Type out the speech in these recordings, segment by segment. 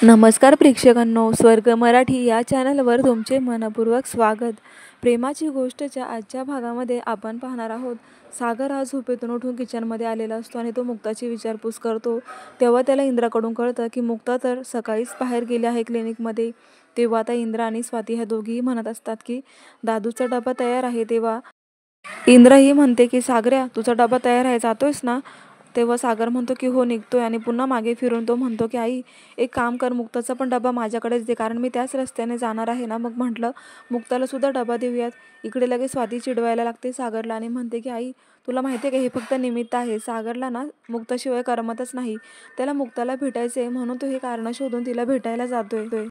नमस्कार प्रेक्षकांनो, स्वर्ग मराठी या चॅनलवर तुमचे मनपूर्वक स्वागत. प्रेमाची गोष्टच्या आजच्या भागामध्ये आपण पाहणार आहोत. सागर हा झोपेतून उठून किचनमध्ये आलेला असतो आणि तो मुक्ताची विचारपूस करतो. तेव्हा त्याला इंद्राकडून कळतं की मुक्ता तर सकाळीच बाहेर गेली आहे क्लिनिकमध्ये. तेव्हा आता इंद्रा आणि स्वाती ह्या दोघीही म्हणत असतात की दादूचा डबा तयार आहे. तेव्हा इंद्रा ही म्हणते की सागऱ्या, तुझा डबा तयार आहे, जातोयस ना? तेव्हा सागर म्हणतो की हो, निघतोय. आणि पुन्हा मागे फिरून तो म्हणतो की आई, एक काम कर, मुक्ताचा पण डबा माझ्याकडेच दे, कारण मी त्याच रस्त्याने जाणार आहे ना. मग म्हटलं मुक्ताला सुद्धा डबा देऊयात. इकडे लगेच स्वाती चिडवायला लागते सागरला आणि म्हणते की आई, तुला माहिती आहे का, हे फक्त निमित्त आहे. सागरला ना मुक्ताशिवाय करमतच नाही. त्याला मुक्ताला भेटायचे म्हणून तो हे कारण शोधून तिला भेटायला जातोय.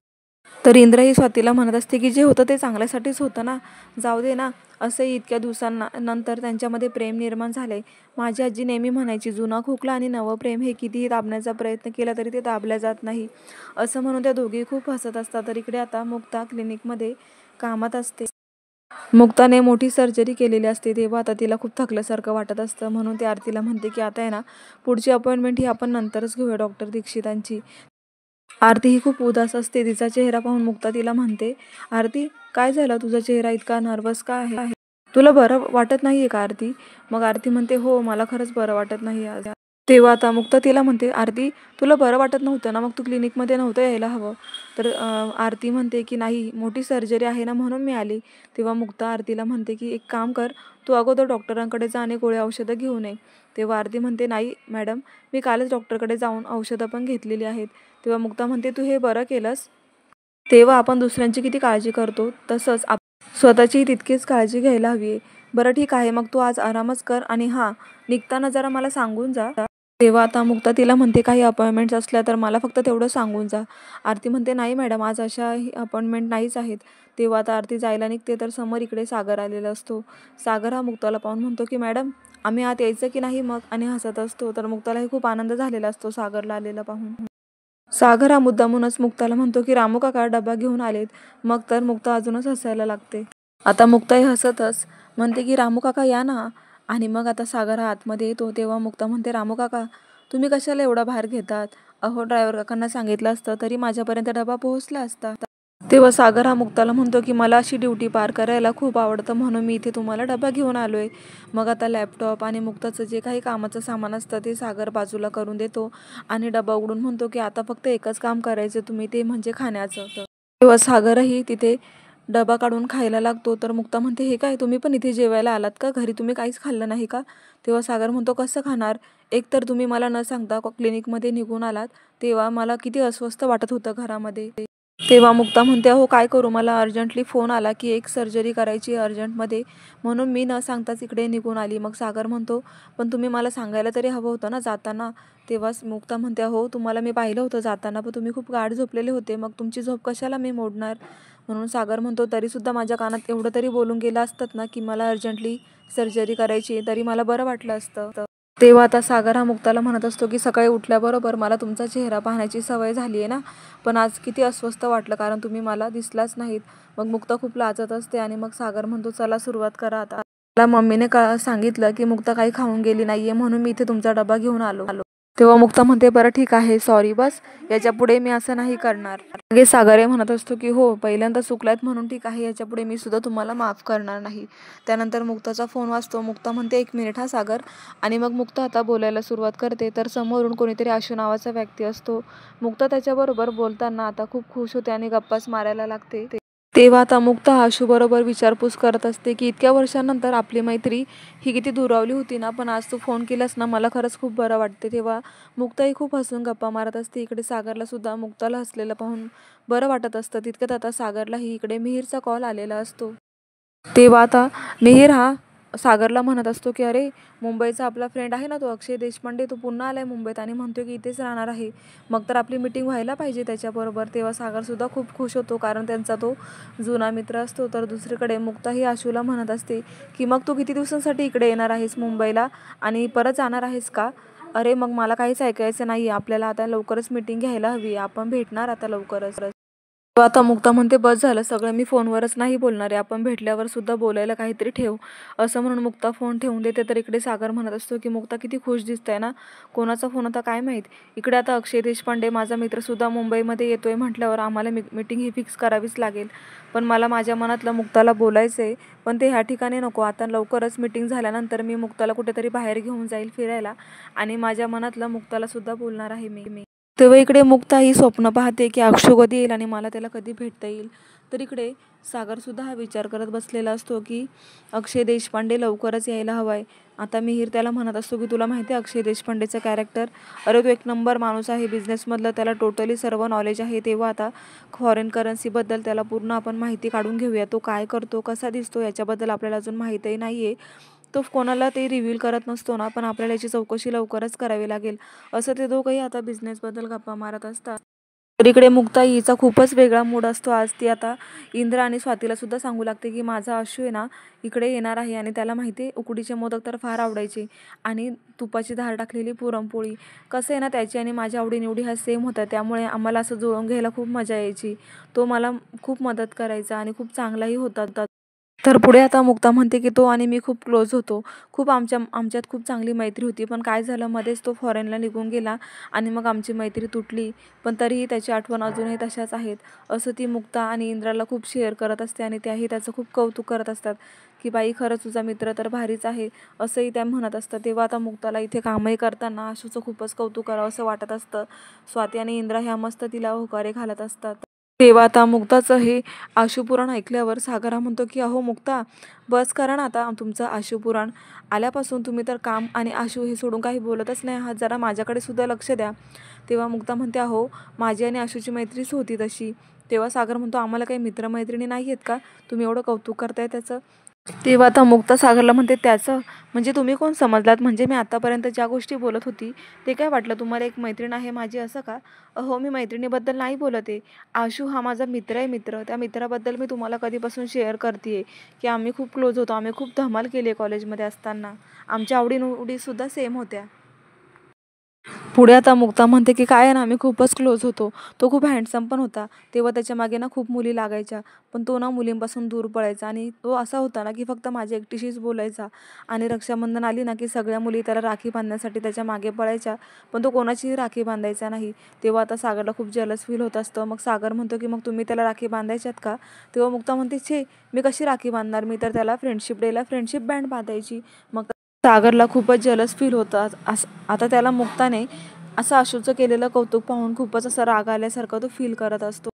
तर इंद्रा ही स्वातीला म्हणत असते की जे होतं ते चांगल्यासाठीच होतं ना, जाऊ दे ना. असंही इतक्या दिवसांना नंतर त्यांच्यामध्ये प्रेम निर्माण झालंय. माझी आजी नेहमी म्हणायची, जुना खोकला आणि नवं प्रेम हे कितीही दाबण्याचा प्रयत्न केला तरी ते दाबल्या जात नाही, असं म्हणून त्या दोघी खूप हसत असतात. तर इकडे आता मुक्ता क्लिनिकमध्ये कामात असते. मुक्ताने मोठी सर्जरी केलेली असते. तेव्हा आता तिला खूप थकल्यासारखं वाटत असतं, म्हणून ती आरतीला म्हणते की आता आहे ना, पुढची अपॉइंटमेंट ही आपण नंतरच घेऊया डॉक्टर दीक्षितांची. आरती ही खूप उदास असते. तिचा चेहरा पाहून मुक्ता तिला म्हणते, आरती, काय झालं, तुझा चेहरा इतका नर्वस का आहे? तुला बरं वाटत नाहीये का आरती? मग आरती म्हणते, हो, मला खरंच बरं वाटत नाही आज. तेव्हा आता मुक्ता तिला म्हणते, आरती, तुला बरं वाटत नव्हतं ना, मग तू क्लिनिकमध्ये नव्हतं यायला हवं. तर आरती म्हणते की नाही, मोठी सर्जरी आहे ना, म्हणून मी आली. तेव्हा मुक्ता आरतीला म्हणते की एक काम कर, तू अगोदर डॉक्टरांकडे जा आणि गोळ्या औषधं घेऊन ये. तेव्हा आरती म्हणते, नाही मॅडम, मी कालच डॉक्टरकडे जाऊन औषधं पण घेतलेली आहेत. तेव्हा मुक्ता म्हणते, तू हे बरं केलंस. तेव्हा आपण दुसऱ्यांची किती काळजी करतो, तसंच स्वतःचीही तितकीच काळजी घ्यायला हवी आहे. बरं ठीक आहे, मग तू आज आरामच कर आणि हां, निघताना जरा मला सांगून जा. तेव्हा आता मुक्ता तिला म्हणते, काही अपॉइंटमेंट्स असल्या तर मला फक्त तेवढं सांगून जा. आरती म्हणते, नाही मॅडम, आज अशा अपॉइंटमेंट नाहीच आहेत. तेव्हा आता आरती जायला निघते तर समोर इकडे सागर आलेला असतो. सागर हा मुक्ताला पाहून म्हणतो की मॅडम, आम्ही आत यायचं की नाही मग, आणि हसत असतो. तर मुक्तालाही खूप आनंद झालेला असतो सागरला आलेला पाहून. सागर हा मुद्दामूनच मुक्ताला म्हणतो की रामू काका डबा घेऊन आलेत. मग तर मुक्ता अजूनच हसायला लागते. आता मुक्ताही हसतच म्हणते की रामू काका या ना. आणि मग आता सागर हा आतमध्ये येतो. तेव्हा मुक्ता म्हणते, रामू काका, तुम्ही कशाला एवढा भार घेतात? अहो, ड्रायव्हर काकांना सांगितलं असतं तरी माझ्यापर्यंत डबा पोहोचला असता. तेव्हा सागर हा मुक्ताला म्हणतो की मला अशी ड्युटी पार करायला खूप आवडतं, म्हणून मी इथे तुम्हाला डबा घेऊन आलोय. मग आता लॅपटॉप आणि मुक्ताचं जे काही कामाचं सामान असतं ते सागर बाजूला करून देतो आणि डबा उघडून म्हणतो की आता फक्त एकच काम करायचं तुम्ही, ते म्हणजे खाण्याचं. तेव्हा सागरही तिथे डबा काढून खायला लागतो. तर मुक्ता म्हणते, हे काय, तुम्ही पण इथे जेवायला आलात का? घरी तुम्ही काहीच खाल्लं नाही का? तेव्हा सागर म्हणतो, कसं खाणार? एक तर तुम्ही मला न सांगता क्लिनिकमध्ये निघून आलात. तेव्हा मला किती अस्वस्थ वाटत होतं घरामध्ये. तेव्हा मुक्ता म्हणते, अहो काय करू, मला अर्जंटली फोन आला की एक सर्जरी करायची अर्जंटमध्ये, म्हणून मी न सांगताच इकडे निघून आली. मग सागर म्हणतो, पण तुम्ही मला सांगायला तरी हवं होतं ना जाताना. तेव्हा मुक्ता म्हणते, हो, तुम्हाला मी पाहिलं होतं जाताना, पण तुम्ही खूप गाढ झोपलेले होते, मग तुमची झोप कशाला मी मोडणार. म्हणून सागर म्हणतो, तरीसुद्धा माझ्या कानात एवढं तरी बोलून गेलं असतात ना की मला अर्जंटली सर्जरी करायची, तरी मला बरं वाटलं असतं. तेव्हा आता सागर हा मुक्ताला म्हणत असतो की सकाळी उठल्याबरोबर मला तुमचा चेहरा पाहण्याची सवय झाली आहे ना, पण आज किती अस्वस्थ वाटलं कारण तुम्ही मला दिसलाच नाहीत. मग मुक्ता खूप लाजत असते आणि मग सागर म्हणतो, चला सुरुवात करा आता. मला मम्मीने सांगितलं की मुक्ता काही खाऊन गेली नाहीये, म्हणून मी इथे तुमचा डबा घेऊन आलो. तेव्हा मुक्ता म्हणते, बरं ठीक आहे, सॉरी, बस याच्या पुढे मी असं नाही करणार. मागे सागर म्हणत असतो की हो, पहिल्यांदा चुकलात म्हणून ठीक आहे, याच्या पुढे मी सुद्धा तुम्हाला माफ करणार नाही. त्यानंतर मुक्ताचा फोन वाजतो. मुक्ता म्हणते, एक मिनिट हा सागर. आणि मग मुक्ता आता बोलायला सुरुवात करते. तर समोरून कोणीतरी आशू नावाचा व्यक्ती असतो. मुक्ता त्याच्याबरोबर बोलताना आता खूप खुश होते आणि गप्पाच मारायला लागते. तेव्हा आता मुक्ता आशू बरोबर विचारपूस करत असते की इतक्या वर्षांनंतर आपली मैत्री ही किती दुरावली होती ना, पण आज तू फोन केलास ना, मला खरंच खूप बरं वाटते. तेव्हा मुक्ताही खूप हसून गप्पा मारत असते. इकडे सागरला सुद्धा मुक्ताला हसलेलं पाहून बरं वाटत असतं. तितक्यात आता सागरलाही इकडे मिहीरचा कॉल आलेला असतो. तेव्हा आता मिहीर हा सागरला म्हणत असतो की अरे, मुंबईचा आपला फ्रेंड आहे ना तो अक्षय देशपांडे, तो पुन्हा आलाय मुंबईत आणि म्हणतो की इथेच राहणार आहे. मग तर आपली मीटिंग व्हायला पाहिजे त्याच्याबरोबर. तेव्हा सागरसुद्धा खूप खुश होतो कारण त्यांचा तो जुना मित्र असतो. तर दुसरीकडे मुक्ताही आशूला म्हणत असते की मग तू किती दिवसांसाठी इकडे येणार आहेस मुंबईला आणि परत जाणार आहेस का? अरे, मग मला काहीच ऐकायचं नाही, आपल्याला आता लवकरच मीटिंग घ्यायला हवी, आपण भेटणार आता लवकरच. आता मुक्ता म्हणते बस झालं सगळं, मी फोनवरच नाही बोलणार आहे, आपण भेटल्यावर सुद्धा बोलायला काहीतरी ठेव. असं म्हणून मुक्ता फोन ठेवून देते. तर इकडे सागर म्हणत असतो की मुक्ता किती खुश दिसतंय ना, कोणाचा फोन होता काय माहीत. इकडे आता अक्षय देशपांडे माझा मित्रसुद्धा मुंबईमध्ये येतोय म्हटल्यावर आम्हाला मीटिंग ही फिक्स करावीच लागेल. पण मला माझ्या मनातलं मुक्ताला बोलायचं आहे, पण ते ह्या ठिकाणी नको. आता लवकरच मीटिंग झाल्यानंतर मी मुक्ताला कुठेतरी बाहेर घेऊन जाईल फिरायला आणि माझ्या मनातलं मुक्ताला सुद्धा बोलणार आहे मी. तेव्हा इकडे मुक्ता ही स्वप्न पाहते की अक्षू कधी येईल आणि मला त्याला कधी भेटता येईल. तर इकडे सागरसुद्धा हा विचार करत बसलेला असतो की अक्षय देशपांडे लवकरच यायला हवा आहे. आता मिहीर त्याला म्हणत असतो की तुला माहिती आहे अक्षय देशपांडेचं कॅरेक्टर, अरे तो एक नंबर माणूस आहे, बिझनेसमधलं त्याला टोटली सर्व नॉलेज आहे. तेव्हा आता फॉरेन करन्सीबद्दल त्याला पूर्ण आपण माहिती काढून घेऊया. तो काय करतो, कसा दिसतो याच्याबद्दल आपल्याला अजून माहितीही नाही आहे. तो कोणाला ते रिव्हील करत नसतो ना, पण आपल्याला याची चौकशी लवकरच करावी लागेल. असं ते दोघंही आता बिझनेसबद्दल गप्पा मारत असतात. तर इकडे मुक्ता हिचा खूपच वेगळा मूड असतो आज. ती आता इंद्र आणि स्वातीला सुद्धा सांगू लागते की माझा आशू आहे ना इकडे येणार आहे आणि त्याला माहिती आहे उकडीचे मोदक तर फार आवडायचे आणि तुपाची धार टाकलेली पुरणपोळी. कसं आहे ना त्याची आणि माझ्या आवडीनिवडी हा सेम होता, त्यामुळे आम्हाला असं जुळवून घ्यायला खूप मजा यायची. तो मला खूप मदत करायचा आणि खूप चांगलाही होता. तर पुढे आता मुक्ता म्हणते की तो आणि मी खूप क्लोज होतो, खूप आमच्यात खूप चांगली मैत्री होती. पण काय झालं मध्येच तो फॉरेनला निघून गेला आणि मग आमची मैत्री तुटली. पण तरीही त्याची आठवण अजूनही तशाच आहेत. असं ती मुक्ता आणि इंद्राला खूप शेअर करत असते आणि त्याही त्याचं खूप कौतुक करत असतात की बाई खरंच तुझा मित्र तर भारीच आहे, असंही त्या म्हणत असतात. तेव्हा आता मुक्ताला इथे कामही करताना आशूचं खूपच कौतुक करावं असं वाटत असतं. स्वाती आणि इंद्रा ह्या मस्त तिला होकारे घालत असतात. तेव्हा आता मुक्ताचं हे आशुपुराण ऐकल्यावर सागरा म्हणतो की अहो मुक्ता, बस करा ना आता तुमचं आशुपुराण. आल्यापासून तुम्ही तर काम आणि आशू हे सोडून काही बोलतच नाही आहात, जरा माझ्याकडे सुद्धा लक्ष द्या. तेव्हा मुक्ता म्हणते अहो माझी आणि आशूची मैत्रीच होती तशी. तेव्हा सागर म्हणतो आम्हाला काही मित्रमैत्रिणी नाही आहेत का, तुम्ही एवढं कौतुक करताय त्याचं. तेव्हा आता मुक्ता सागरला म्हणते त्याचं म्हणजे तुम्ही कोण समजलात, म्हणजे मी आतापर्यंत ज्या गोष्टी बोलत होती ते काय वाटलं तुम्हाला, एक मैत्रीण आहे माझी असं का. अहो मी मैत्रिणीबद्दल नाही बोलत आहे, आशू हा माझा मित्र आहे. त्या मित्राबद्दल मी तुम्हाला कधीपासून शेअर करते की आम्ही खूप क्लोज होतो, आम्ही खूप धमाल केली आहे कॉलेजमध्ये असताना, आमच्या आवडीनिवडीसुद्धा सेम होत्या. पुढे आता मुक्ता म्हणते की काय आहे ना आम्ही खूपच क्लोज होतो, तो खूप हँडसम पण होता. तेव्हा त्याच्या मागे ना खूप मुली लागायच्या, पण तो ना मुलींपासून दूर पळायचा आणि तो असा होता ना की फक्त माझ्या एकटीशीच बोलायचा. आणि रक्षाबंधन आली ना की सगळ्या मुली त्याला राखी बांधण्यासाठी त्याच्या मागे पळायच्या, पण तो कोणाचीही राखी बांधायचा नाही. तेव्हा आता सागरला खूप जलस फील होत असतं. मग सागर म्हणतो की मग तुम्ही त्याला राखी बांधायच्यात का. तेव्हा मुक्ता म्हणते छे, मी कशी राखी बांधणार, मी तर त्याला फ्रेंडशिप डेला फ्रेंडशिप बँड बांधायची. मग सागरला खूपच जलस फील होतं. आता त्याला मुक्ताने असं आशूचं केलेलं कौतुक पाहून खूपच असं राग आल्यासारखं तो फील करत असतो.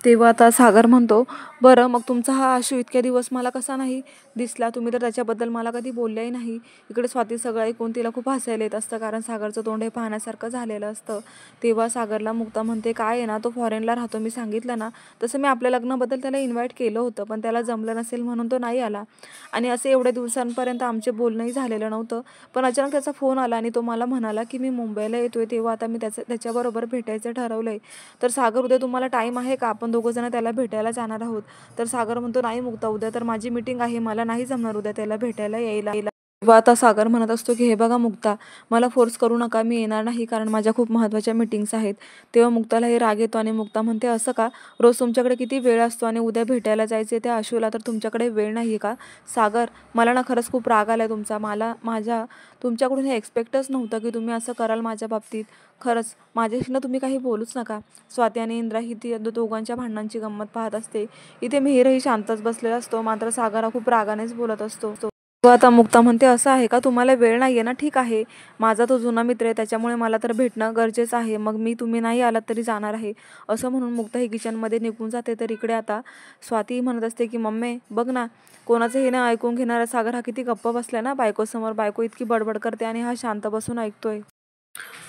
तेव्हा आता सागर म्हणतो बरं मग तुमचा हा आशू इतक्या दिवस मला कसा नाही दिसला, तुम्ही तर त्याच्याबद्दल मला कधी बोलल्याही नाही. इकडे स्वाती सगळं ऐकून तिला खूप हसायला येत असतं, कारण सागरचं तोंड हे पाहण्यासारखं झालेलं असतं. तेव्हा सागरला मुक्ता म्हणते काय आहे ना तो फॉरेनला राहतो, मी सांगितलं ना तसं, मी आपल्या लग्नाबद्दल त्याला इन्व्हाइट केलं होतं पण त्याला जमलं नसेल म्हणून तो नाही आला. आणि असे एवढ्या दिवसांपर्यंत आमचे बोलणंही झालेलं नव्हतं. पण अचानक त्याचा फोन आला आणि तो मला म्हणाला की मी मुंबईला येतोय. तेव्हा आता मी त्याच्याबरोबर भेटायचं ठरवलं आहे. तर सागर उद्या तुम्हाला टाईम आहे का, आपण दोघं जण त्याला भेटायला जाणार आहोत. तर सागर म्हणतो नाही मुक्ता, उद्या तर माझी मीटिंग आहे, मला नाही जमणार उद्या त्याला भेटायला यायला. तेव्हा आता सागर म्हणत असतो की हे बघा मुक्ता, मला फोर्स करू नका, मी येणार नाही कारण माझ्या खूप महत्त्वाच्या मीटिंग्स आहेत. तेव्हा मुक्ताला हे राग येतो आणि मुक्ता म्हणते असं का, रोज तुमच्याकडे किती वेळ असतो आणि उद्या भेटायला जायचे त्या आशूला तर तुमच्याकडे वेळ नाही आहे का. सागर मला ना खरंच खूप राग आला तुमचा, माझ्या तुमच्याकडून हे एक्सपेक्टच नव्हतं की तुम्ही असं कराल माझ्या बाबतीत. खरंच माझ्याशी ना तुम्ही काही बोलूच नका. स्वाती आणि इंद्रा ही ती दोघांच्या भांडणांची गंमत पाहत असते. इथे मिहीरही शांतच बसलेला असतो, मात्र सागर हा खूप रागानेच बोलत असतो. आता मुक्ता म्हणते असं आहे का, तुम्हाला वेळ नाही आहे ना, ठीक आहे, माझा तो जुना मित्र आहे त्याच्यामुळे मला तर भेटणं गरजेचं आहे, मग मी तुम्ही नाही आलात तरी जाणार आहे. असं म्हणून मुक्ता ही किचनमध्ये निघून जाते. तर इकडे आता स्वाती म्हणत असते की मम्मी बघ ना, कोणाचं हे ना ऐकून घेणारा सागर हा किती गप्प बसला ना बायकोसमोर, बायको इतकी बडबड करते आणि हा शांत बसून ऐकतोय.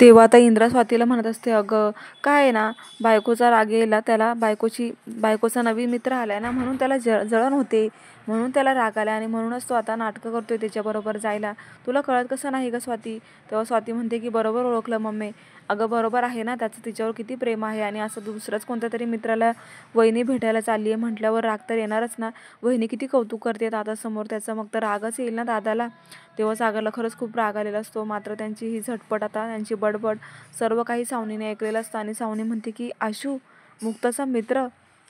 तेव्हा आता इंद्रा स्वातीला म्हणत असते अगं काय आहे ना, बायकोचा राग यायला त्याला बायकोचा नवीन मित्र आलाय ना म्हणून त्याला जळण होते, म्हणून त्याला राग आला आणि म्हणूनच तो आता नाटकं करतोय त्याच्याबरोबर जायला. तुला कळत कसं नाही का स्वाती. तेव्हा स्वाती म्हणते की बरोबर ओळखलं मम्मी, अगं बरोबर आहे ना, त्याचं तिच्यावर किती प्रेम आहे आणि असं दुसरंच कोणत्या तरी मित्राला वहिनी भेटायला चालली आहे म्हटल्यावर राग तर येणारच ना. वहिनी किती कौतुक करते दादासमोर त्याचं, मग तर रागच येईल ना दादाला. तेव्हा सागरला खरंच खूप राग आलेला असतो, मात्र त्यांची ही झटपट आता त्यांची बडबड सर्व काही सावनीने ऐकलेलं असतं आणि सावनी म्हणते की आशू मुक्ताचा मित्र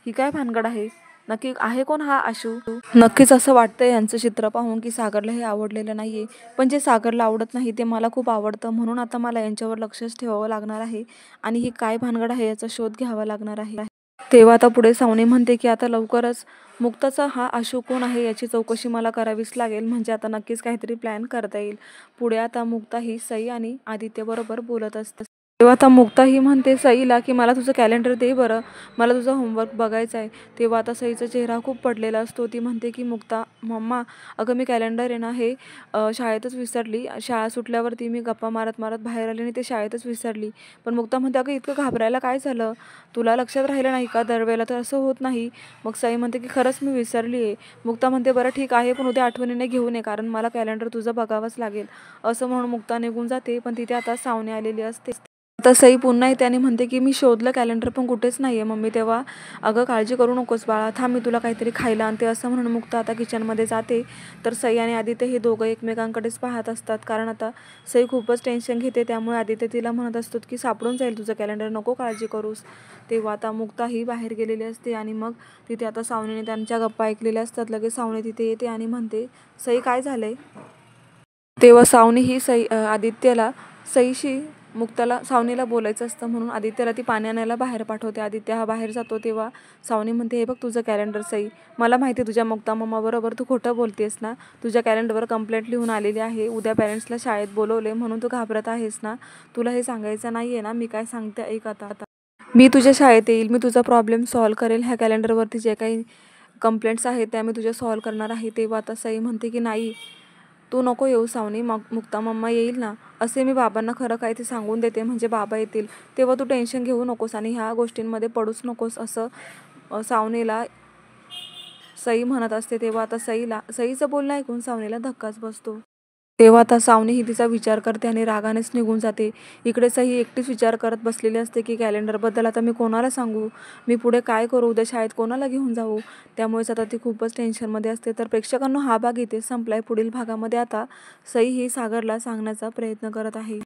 ही काय भानगड आहे? नक्की आहे कोण हा आशू? नक्कीच असं वाटतंय यांचं चित्र पाहून की सागरला हे आवडलेलं नाहीये. पण जे सागरला आवडत नाही ते मला खूप आवडतं, म्हणून आता मला यांच्यावर लक्षच ठेवावं लागणार आहे आणि ही काय भानगड आहे याचा शोध घ्यावा लागणार आहे. तेव्हा आता पुढे सावनी म्हणते की आता लवकरच मुक्ताचा हा आशू कोण आहे याची चौकशी मला करावीच लागेल, म्हणजे आता नक्कीच काहीतरी प्लॅन करता येईल. पुढे आता मुक्ता ही सई आणि आदित्य बरोबर बोलत असते. तेव्हा आता मुक्ता ही म्हणते सईला की मला तुझं कॅलेंडर दे बरं, मला तुझं होमवर्क बघायचं आहे. तेव्हा आता सईचा चेहरा खूप पडलेला असतो. ती म्हणते की मुक्ता मम्मा, अगं मी कॅलेंडर आहे ना हे शाळेतच विसरली. शाळा सुटल्यावरती मी गप्पा मारत मारत बाहेर आले आणि ते शाळेतच विसरली. पण मुक्ता म्हणते अगं इतकं घाबरायला काय झालं, तुला लक्षात राहिलं नाही का? दरवेळेला तर असं होत नाही. मग सई म्हणते की खरंच मी विसरली आहे. मुक्ता म्हणते बरं ठीक आहे, पण उद्या आठवणीने घेऊन ये, कारण मला कॅलेंडर तुझं बघावंच लागेल. असं म्हणून मुक्ता निघून जाते, पण तिथे आता सावनी आलेली असते. आता सई पुन्हा येते आणि म्हणते की मी शोधलं कॅलेंडर पण कुठेच नाही आहे मम्मी. तेव्हा अगं काळजी करू नकोस बाळा, थांब मी तुला काहीतरी खायला आणते. असं म्हणून मुक्ता आता किचनमध्ये जाते. तर सई आणि आदित्य हे दोघं एकमेकांकडेच पाहत असतात, कारण आता सई खूपच टेन्शन घेते. त्यामुळे आदित्य तिला म्हणत असतो की सापडून जाईल तुझं कॅलेंडर, नको काळजी करूस. तेव्हा आता मुक्ता ही बाहेर गेलेली असते आणि मग तिथे आता सावनीने त्यांच्या गप्पा ऐकलेल्या असतात. लगेच सावनी तिथे येते आणि म्हणते सई काय झालंय? तेव्हा सावनी ही आदित्यला सईशी मुक्ताला सावनीला बोलायचं असतं, म्हणून आदित्यला ती पाणी आणायला बाहेर पाठवते. आदित्य हा बाहेर जातो तेव्हा सावनी म्हणते हे बघ तुझं कॅलेंडर सई, मला माहिती आहे तुझ्या मुक्ता मम्माबरोबर तू खोटं बोलतेस ना. तुझ्या कॅलेंडरवर कंप्लेंट लिहून आलेली आहे, उद्या पॅरेंट्सला शाळेत बोलवले म्हणून तू घाबरत आहेस ना. तुला हे सांगायचं नाही आहे ना, मी काय सांगते ऐक आता. मी तुझ्या शाळेत येईल, मी तुझा प्रॉब्लेम सॉल्व्ह करेल. ह्या कॅलेंडरवरती जे काही कंप्लेंट्स आहेत त्या मी तुझ्या सॉल्व्ह करणार आहे. तेव्हा आता सई म्हणते की नाही तू नको येऊ सावनी, मग मुक्ता मम्मा येईल ना, असे मी बाबांना खरं काय ते सांगून देते, म्हणजे बाबा येतील तेव्हा तू टेन्शन घेऊ नकोस आणि ह्या गोष्टींमध्ये पडूच नकोस. असं सावनीला सई म्हणत असते. तेव्हा आता सईचं बोलणं ऐकून सावनीला धक्काच बसतो. तेव्हा आता सावनी ही तिचा विचार करते आणि रागानेच निघून जाते. इकडे सई एकटीच विचार करत बसलेली असते की कॅलेंडरबद्दल आता मी कोणाला सांगू, मी पुढे काय करू, उद्या शाळेत कोणाला घेऊन जाऊ. त्यामुळेच आता ती खूपच टेन्शनमध्ये असते. तर प्रेक्षकांनो हा भाग इथे संपलाय. पुढील भागामध्ये आता सई ही सागरला सांगण्याचा प्रयत्न करत आहे.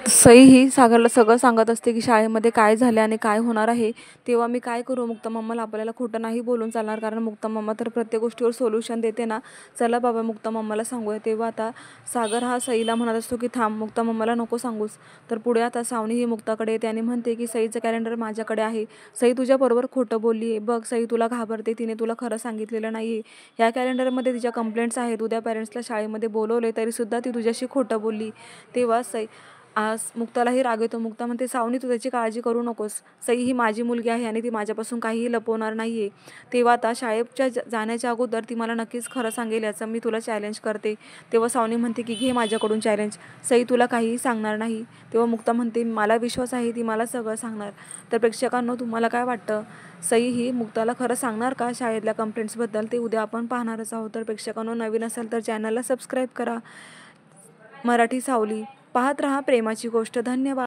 सई ही सागरला सगळं सांगत असते की शाळेमध्ये काय झाले आणि काय होणार आहे. तेव्हा मी काय करू, मुक्ता मम्माला आपल्याला खोटं नाही बोलून चालणार, कारण मुक्ता मम्मा तर प्रत्येक गोष्टीवर सोल्युशन देते ना. चला बाबा मुक्ता मम्माला सांगूया. तेव्हा आता सागर हा सईला म्हणत असतो की थांब, मुक्ता मम्माला नको सांगूस. तर पुढे आता सावनी ही मुक्ताकडे येते आणि म्हणते की सईचं कॅलेंडर माझ्याकडे आहे. सई तुझ्याबरोबर खोटं बोलली आहे बघ, सई तुला घाबरते, तिने तुला खरं सांगितलेलं नाही आहे. ह्या कॅलेंडरमध्ये तिच्या कंप्लेंट्स आहेत, उद्या पॅरेंट्सला शाळेमध्ये बोलवले तरीसुद्धा ती तुझ्याशी खोटं बोलली. तेव्हा आज मुक्तालाही राग येतो. मुक्ता म्हणते सावनी तू त्याची काळजी करू नकोस, सई ही माझी मुलगी आहे आणि ती माझ्यापासून काहीही लपवणार नाही आहे. तेव्हा आता शाळेच्या जाण्याच्या अगोदर ती मला नक्कीच खरं सांगेल याचं मी तुला चॅलेंज करते. तेव्हा सावनी म्हणते की घे माझ्याकडून चॅलेंज, सई तुला काहीही सांगणार नाही. तेव्हा मुक्ता म्हणते मला विश्वास आहे, ती मला सगळं सांगणार. तर प्रेक्षकांनो तुम्हाला काय वाटतं, सई ही मुक्ताला खरं सांगणार का शाळेतल्या कंप्लेंट्सबद्दल? ते उद्या आपण पाहणारच आहोत. तर प्रेक्षकांनो नवीन असेल तर चॅनलला सबस्क्राईब करा. मराठी सावली पाहत रहा प्रेमाची गोष्ट. धन्यवाद.